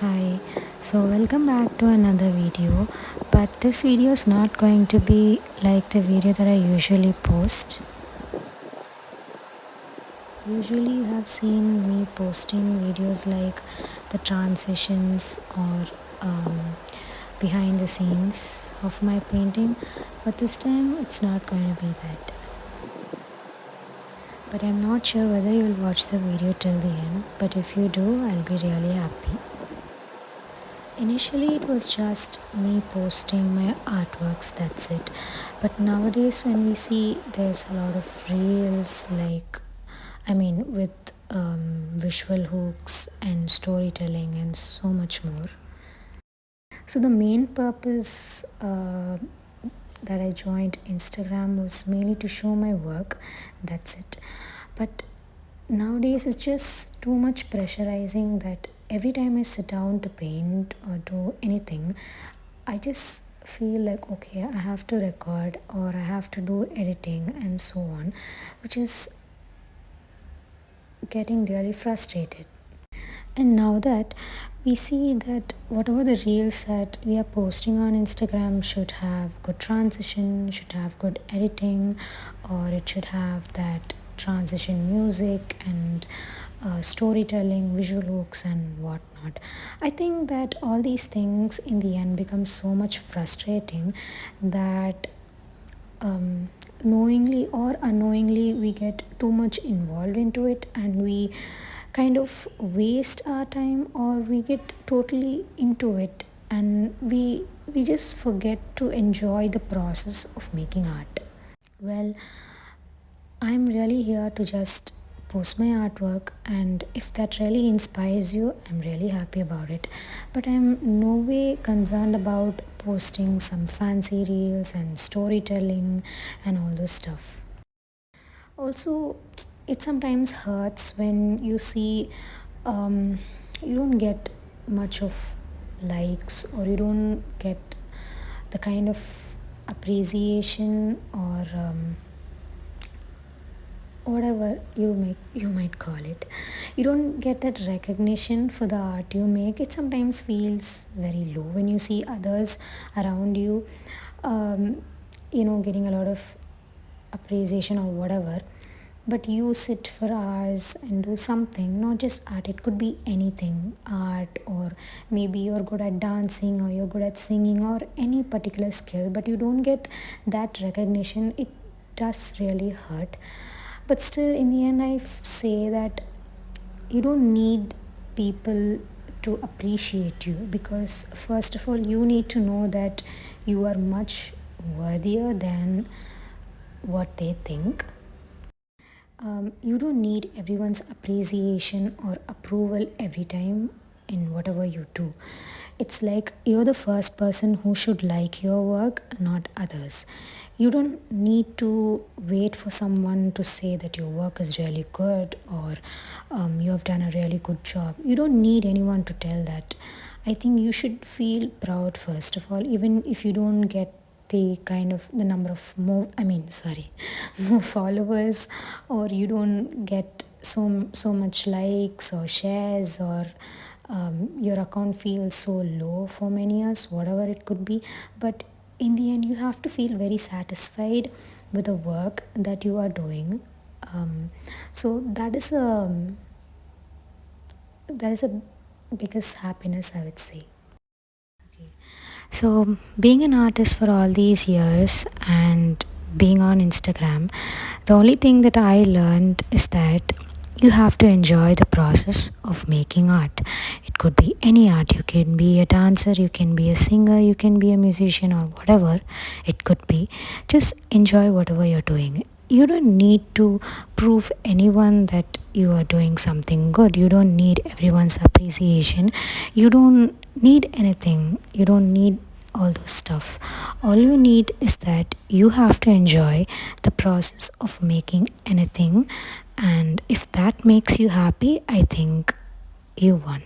Hi, so welcome back to another video, but this video is not going to be like the video that I usually post. Usually you have seen me posting videos like the transitions or behind the scenes of my painting, but this time it's not going to be that. But I'm not sure whether you'll watch the video till the end, but if you do, I'll be really happy. Initially, it was just me posting my artworks, that's it. But nowadays, when we see there's a lot of reels, with visual hooks and storytelling and so much more. So, the main purpose that I joined Instagram was mainly to show my work, that's it. But nowadays, it's just too much pressurizing that every time I sit down to paint or do anything, I just feel like okay, I have to record or I have to do editing and so on, which is getting really frustrated. And now that we see that whatever the reels that we are posting on Instagram should have good transition, should have good editing, or it should have that transition music and storytelling, visual hooks, and whatnot. I think that all these things in the end become so much frustrating that knowingly or unknowingly we get too much involved into it and we kind of waste our time or we get totally into it and we just forget to enjoy the process of making art. Well, I'm really here to just post my artwork, and if that really inspires you, I'm really happy about it. But I'm no way concerned about posting some fancy reels and storytelling and all those stuff. Also, it sometimes hurts when you see you don't get much of likes or you don't get the kind of appreciation or whatever you might call it. You don't get that recognition for the art you make. It sometimes feels very low when you see others around you getting a lot of appreciation or whatever, but you sit for hours and do something, not just art, it could be anything, art, or maybe you're good at dancing or you're good at singing or any particular skill, but you don't get that recognition. It does really hurt. But still, in the end, say that you don't need people to appreciate you, because first of all you need to know that you are much worthier than what they think. You don't need everyone's appreciation or approval every time in whatever you do. It's like you're the first person who should like your work, not others. You don't need to wait for someone to say that your work is really good or you have done a really good job. You don't need anyone to tell that. I think you should feel proud first of all, even if you don't get the number of more followers, or you don't get so much likes or shares, or your account feels so low for many years, whatever it could be. But in the end you have to feel very satisfied with the work that you are doing. So that is a biggest happiness, I would say. So, being an artist for all these years and being on Instagram, the only thing that I learned is that you have to enjoy the process of making art. It could be any art. You can be a dancer, you can be a singer, you can be a musician, or whatever it could be. Just enjoy whatever you're doing. You don't need to prove anyone that you are doing something good. You don't need everyone's appreciation. You don't need anything. You don't need all those stuff. All you need is that you have to enjoy the process of making anything, and if that makes you happy, I think you won.